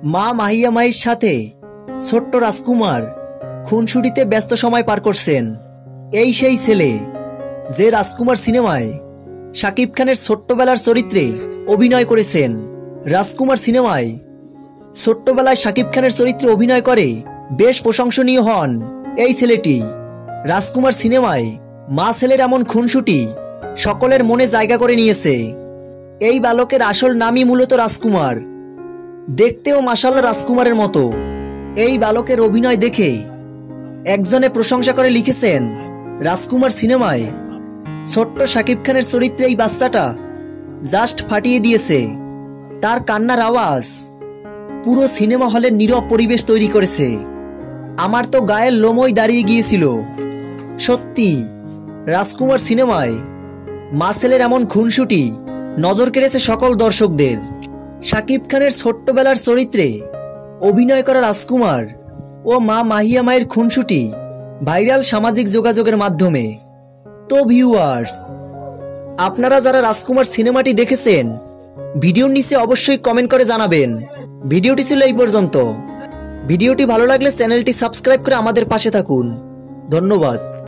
মা মাহিয়া মায়ের সাথে ছোট্ট রাজকুমার খুনসুটিতে ব্যস্ত সময় পার করছেন। এই সেই ছেলে যে রাজকুমার সিনেমায় শাকিব খানের ছোট্টবেলার চরিত্রে অভিনয় করেছেন। রাজকুমার সিনেমায় ছোট্টবেলায় শাকিব খানের চরিত্রে অভিনয় করে বেশ প্রশংসনীয় হন এই ছেলেটি। রাজকুমার সিনেমায় মা ছেলের এমন খুনসুটি সকলের মনে জায়গা করে নিয়েছে। এই বালকের আসল নামই মূলত রাজকুমার, দেখতেও মাশাআল্লাহ রাজকুমারের মতো। এই বালকের অভিনয় দেখে একজনে প্রশংসা করে লিখেছেন, রাজকুমার সিনেমায় ছোট্ট শাকিব খানের চরিত্রে এই বাচ্চাটা জাস্ট ফাটিয়ে দিয়েছে। তার কান্নার আওয়াজ পুরো সিনেমা হলের নীরব পরিবেশ তৈরি করেছে। আমার তো গায়ের লোমই দাঁড়িয়ে গিয়েছিল। সত্যি রাজকুমার সিনেমায় মা ছেলের এমন খুনসুটি নজর কেড়েছে সকল দর্শকদের। শাকিব খানের ছোট্টবেলার চরিত্রে অভিনয় করা রাজকুমার ও মা মাহিয়া মায়ের খুনসুটি ভাইরাল সামাজিক যোগাযোগের মাধ্যমে। তো ভিউয়ার্স, আপনারা যারা রাজকুমার সিনেমাটি দেখেছেন ভিডিওর নিচে অবশ্যই কমেন্ট করে জানাবেন। ভিডিওটি ছিল এই পর্যন্ত। ভিডিওটি ভালো লাগলে চ্যানেলটি সাবস্ক্রাইব করে আমাদের পাশে থাকুন। ধন্যবাদ।